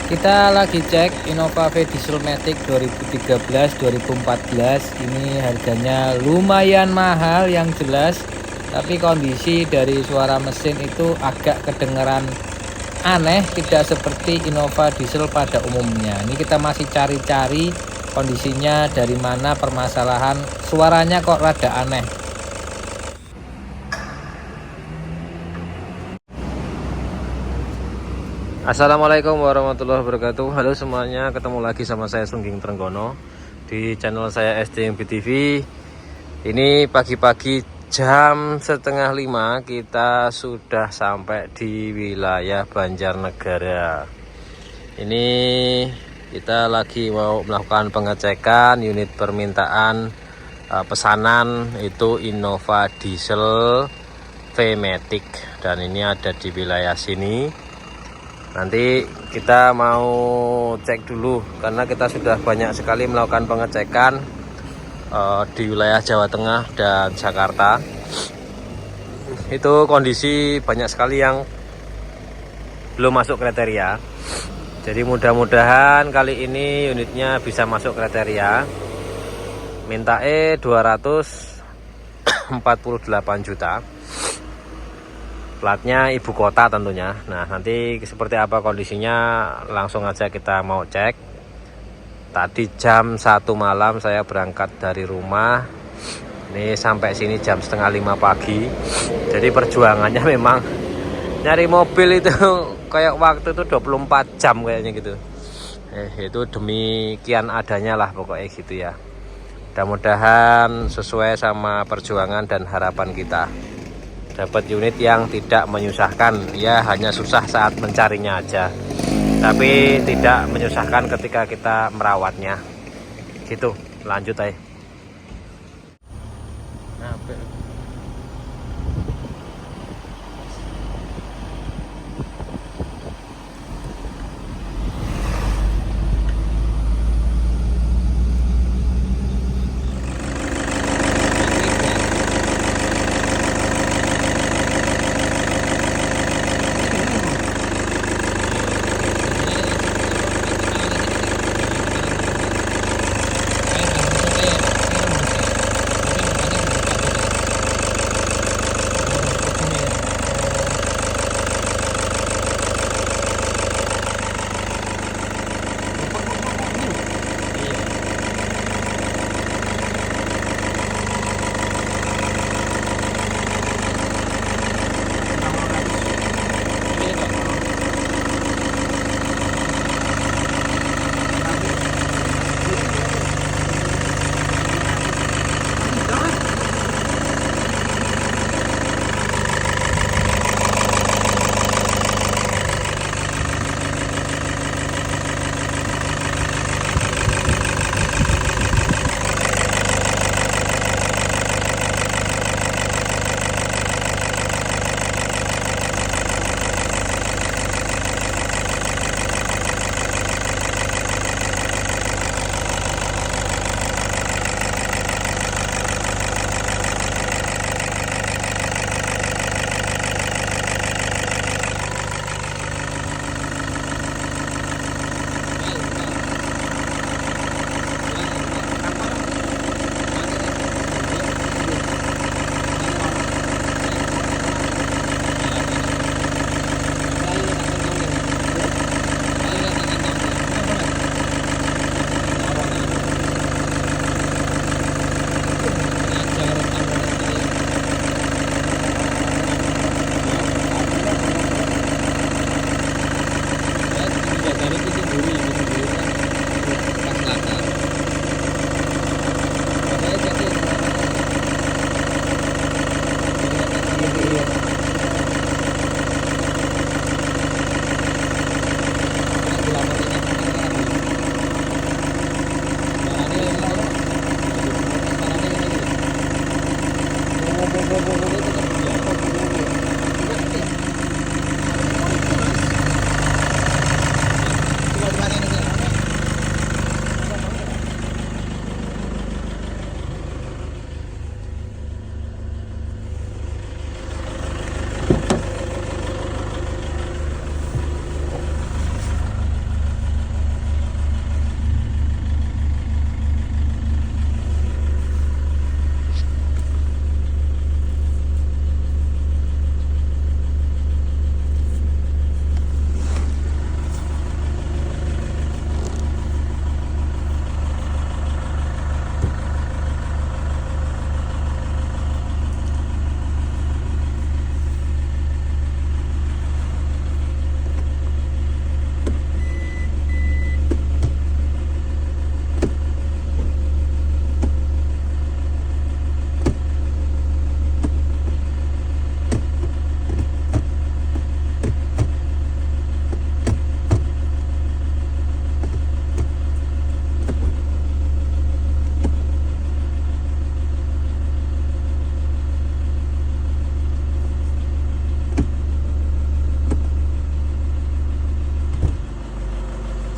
Kita lagi cek Innova V Dieselmatic 2013-2014. Ini harganya lumayan mahal yang jelas, tapi kondisi dari suara mesin itu agak kedengeran aneh, tidak seperti Innova diesel pada umumnya. Ini kita masih cari-cari kondisinya dari mana permasalahan, suaranya kok rada aneh. Assalamualaikum warahmatullahi wabarakatuh. Halo semuanya, ketemu lagi sama saya Sungging Trenggono di channel saya SDMB TV. Ini pagi-pagi jam setengah 5 kita sudah sampai di wilayah Banjarnegara. Ini kita lagi mau melakukan pengecekan unit permintaan pesanan, itu Innova Diesel V-Matic, dan ini ada di wilayah sini. Nanti kita mau cek dulu karena kita sudah banyak sekali melakukan pengecekan di wilayah Jawa Tengah dan Jakarta. Itu kondisi banyak sekali yang belum masuk kriteria. Jadi mudah-mudahan kali ini unitnya bisa masuk kriteria. Minta 248 juta. Platnya ibu kota tentunya. Nah, nanti seperti apa kondisinya langsung aja kita mau cek. Tadi jam 1 malam saya berangkat dari rumah. Ini sampai sini jam setengah 5 pagi. Jadi perjuangannya memang nyari mobil itu kayak waktu itu 24 jam kayaknya gitu. Itu demikian adanya lah pokoknya gitu ya. Mudah-mudahan sesuai sama perjuangan dan harapan kita. Dapat unit yang tidak menyusahkan, ya hanya susah saat mencarinya aja, tapi tidak menyusahkan ketika kita merawatnya gitu. Lanjut aja.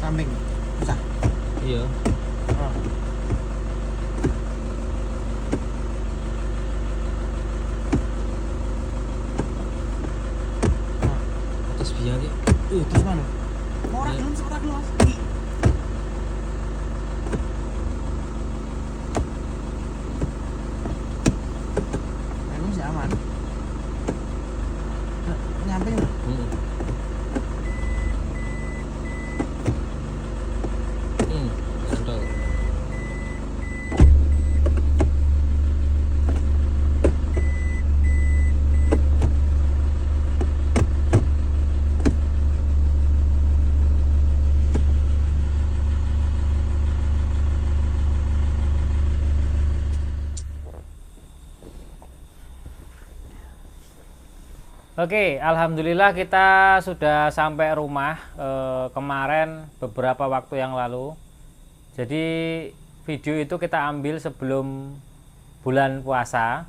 samping. Bisa. Iya. Oh. Terus biar ya. Terus mana? Ora gelem ora gelem Mas. Ini masih aman. Nyampe ya? Mantap. Oke, alhamdulillah kita sudah sampai rumah kemarin beberapa waktu yang lalu. Jadi video itu kita ambil sebelum bulan puasa.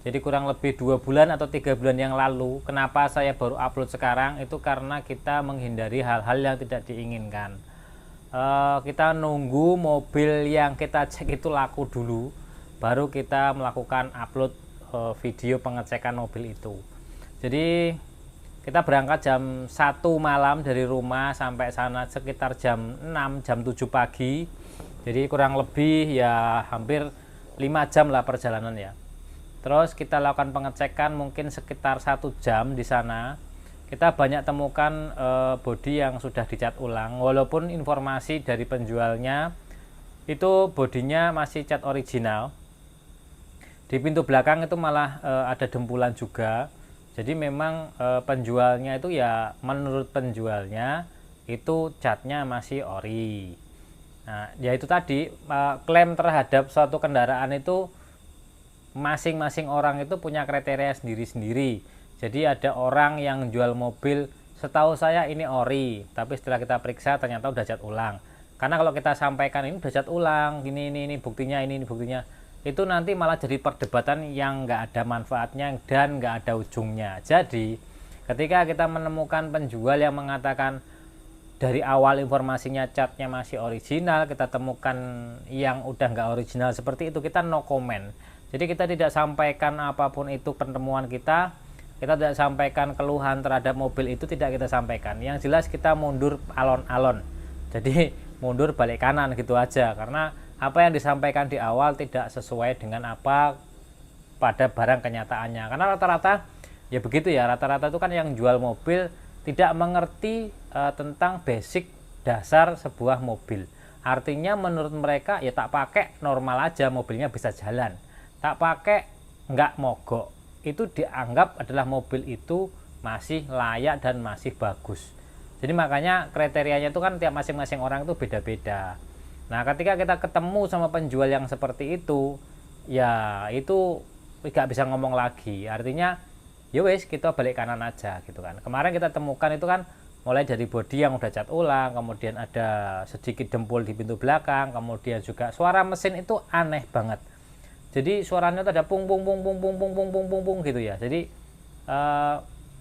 Jadi kurang lebih 2 bulan atau 3 bulan yang lalu. Kenapa saya baru upload sekarang? Itu karena kita menghindari hal-hal yang tidak diinginkan. Kita nunggu mobil yang kita cek itu laku dulu, baru kita melakukan upload video pengecekan mobil itu. Jadi kita berangkat jam 1 malam dari rumah sampai sana sekitar jam 6, jam 7 pagi. Jadi kurang lebih ya hampir 5 jam lah perjalanan ya. Terus kita lakukan pengecekan mungkin sekitar 1 jam di sana. Kita banyak temukan bodi yang sudah dicat ulang. Walaupun informasi dari penjualnya itu bodinya masih cat original. Di pintu belakang itu malah ada dempulan juga. Jadi memang penjualnya itu ya menurut penjualnya itu catnya masih ori. Nah, ya itu tadi klaim terhadap suatu kendaraan itu masing-masing orang itu punya kriteria sendiri-sendiri. Jadi ada orang yang jual mobil, setahu saya ini ori, tapi setelah kita periksa ternyata udah cat ulang. Karena kalau kita sampaikan ini udah cat ulang, ini buktinya, ini buktinya, itu nanti malah jadi perdebatan yang nggak ada manfaatnya dan nggak ada ujungnya. Jadi ketika kita menemukan penjual yang mengatakan dari awal informasinya catnya masih original, kita temukan yang udah nggak original seperti itu, kita no comment. Jadi kita tidak sampaikan apapun itu pertemuan kita tidak sampaikan keluhan terhadap mobil itu, tidak kita sampaikan. Yang jelas kita mundur alon-alon, jadi mundur balik kanan gitu aja, karena apa yang disampaikan di awal tidak sesuai dengan apa pada barang kenyataannya. Karena rata-rata ya begitu ya, rata-rata itu kan yang jual mobil tidak mengerti tentang basic dasar sebuah mobil. Artinya menurut mereka ya tak pakai normal aja mobilnya bisa jalan, tak pakai nggak mogok, itu dianggap adalah mobil itu masih layak dan masih bagus. Jadi makanya kriterianya itu kan tiap masing-masing orang itu beda-beda. Nah ketika kita ketemu sama penjual yang seperti itu, ya itu nggak bisa ngomong lagi. Artinya ya wes kita balik kanan aja gitu kan. Kemarin kita temukan itu kan mulai dari bodi yang udah cat ulang, kemudian ada sedikit dempul di pintu belakang, kemudian juga suara mesin itu aneh banget. Jadi suaranya tuh ada pung pung pung pung pung pung pung pung pung pung gitu ya. Jadi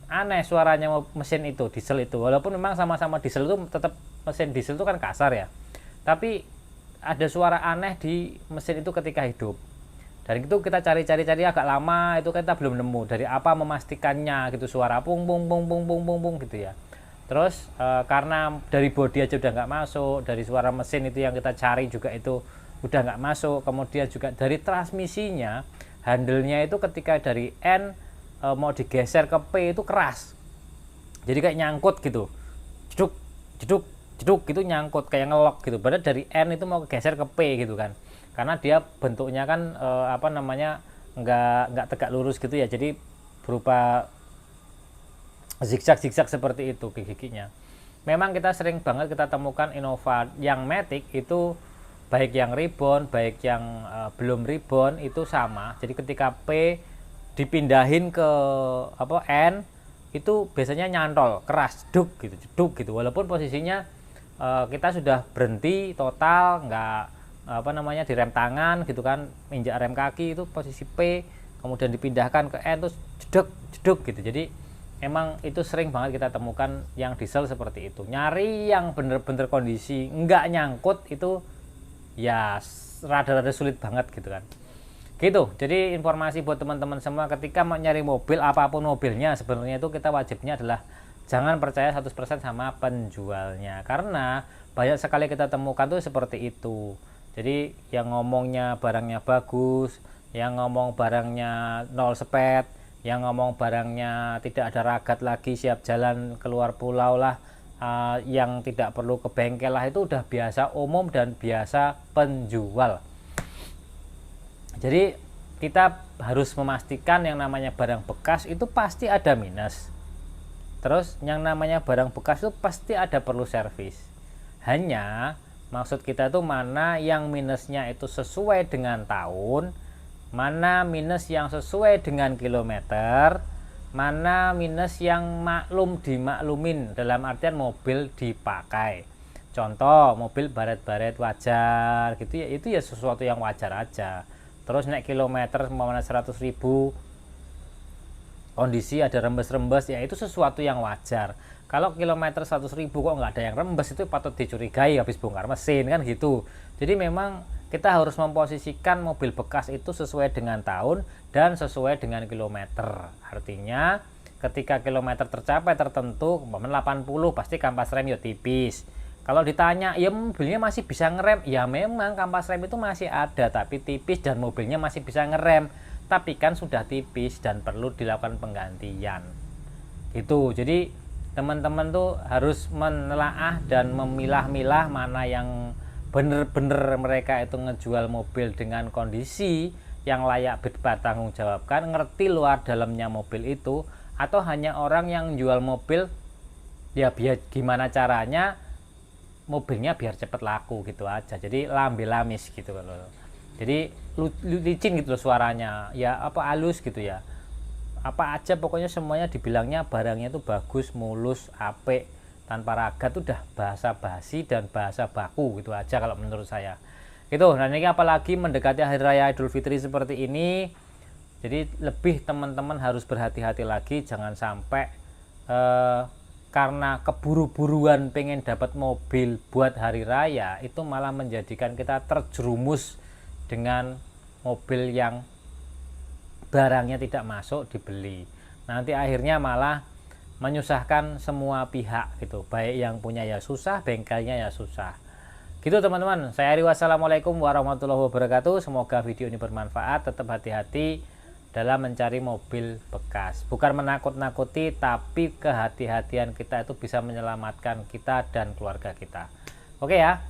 aneh suaranya mesin itu, diesel itu. Walaupun memang sama-sama diesel itu tetap mesin diesel itu kan kasar ya. Tapi ada suara aneh di mesin itu ketika hidup. Dan itu kita cari-cari agak lama, itu kita belum nemu dari apa memastikannya gitu, suara pung pung pung pung pung pung pung gitu ya. Terus karena dari bodi aja udah nggak masuk, dari suara mesin itu yang kita cari juga itu udah nggak masuk, kemudian juga dari transmisinya, handle-nya itu ketika dari N mau digeser ke P itu keras, jadi kayak nyangkut gitu, jeduk jeduk jeduk gitu, nyangkut kayak ngelok gitu. Padahal dari N itu mau geser ke P gitu kan, karena dia bentuknya kan nggak tegak lurus gitu ya, jadi berupa zigzag seperti itu gigi-giginya. Memang kita sering banget kita temukan Innova yang Matic itu, baik yang rebound baik yang belum rebound itu sama. Jadi ketika P dipindahin ke N itu biasanya nyantol keras, jeduk gitu, walaupun posisinya kita sudah berhenti total, nggak di rem tangan gitu kan, injak rem kaki, itu posisi P kemudian dipindahkan ke N terus jeduk gitu. Jadi emang itu sering banget kita temukan yang diesel seperti itu. Nyari yang bener-bener kondisi nggak nyangkut itu ya rada-rada sulit banget gitu kan. Gitu. Jadi informasi buat teman-teman semua, ketika mau nyari mobil apapun mobilnya, sebenarnya itu kita wajibnya adalah jangan percaya 100% sama penjualnya, karena banyak sekali kita temukan tuh seperti itu. Jadi yang ngomongnya barangnya bagus, yang ngomong barangnya nol spek, yang ngomong barangnya tidak ada ragat lagi, siap jalan keluar pulau lah, yang tidak perlu ke bengkel lah, itu udah biasa umum dan biasa penjual. Jadi kita harus memastikan yang namanya barang bekas itu pasti ada minus. Terus yang namanya barang bekas itu pasti ada perlu servis. Hanya maksud kita tuh mana yang minusnya itu sesuai dengan tahun, mana minus yang sesuai dengan kilometer, mana minus yang maklum dimaklumin, dalam artian mobil dipakai. Contoh mobil baret-baret wajar gitu ya, itu ya sesuatu yang wajar aja. Terus naik kilometer umpamanya 100.000, kondisi ada rembes-rembes, ya itu sesuatu yang wajar. Kalau kilometer 100.000 kok nggak ada yang rembes, itu patut dicurigai habis bongkar mesin kan gitu. Jadi memang kita harus memposisikan mobil bekas itu sesuai dengan tahun dan sesuai dengan kilometer. Artinya ketika kilometer tercapai tertentu, umpamanya 80, pasti kampas rem ya tipis. Kalau ditanya, ya mobilnya masih bisa ngerem, ya memang kampas rem itu masih ada tapi tipis dan mobilnya masih bisa ngerem, tapi kan sudah tipis dan perlu dilakukan penggantian. Itu. Jadi teman-teman tuh harus menelaah dan memilah-milah mana yang bener-bener mereka itu ngejual mobil dengan kondisi yang layak bertanggung jawabkan, ngerti luar dalamnya mobil itu, atau hanya orang yang jual mobil ya biar gimana caranya mobilnya biar cepet laku gitu aja. Jadi lambe lamis gitu loh. Jadi licin gitu loh suaranya, ya apa halus gitu ya. Apa aja pokoknya semuanya dibilangnya barangnya itu bagus, mulus, apik, tanpa ragat, udah bahasa basi dan bahasa baku gitu aja kalau menurut saya. Gitu. Nah ini apalagi mendekati hari raya Idul Fitri seperti ini, jadi lebih teman-teman harus berhati-hati lagi, jangan sampai karena keburu-buruan pengen dapat mobil buat hari raya itu malah menjadikan kita terjerumus dengan mobil yang barangnya tidak masuk dibeli. Nanti akhirnya malah menyusahkan semua pihak gitu, baik yang punya ya susah, bengkelnya ya susah gitu teman-teman. Saya Ari, wassalamualaikum warahmatullahi wabarakatuh. Semoga video ini bermanfaat. Tetap hati-hati dalam mencari mobil bekas, bukan menakut-nakuti, tapi kehati-hatian kita itu bisa menyelamatkan kita dan keluarga kita. Oke ya.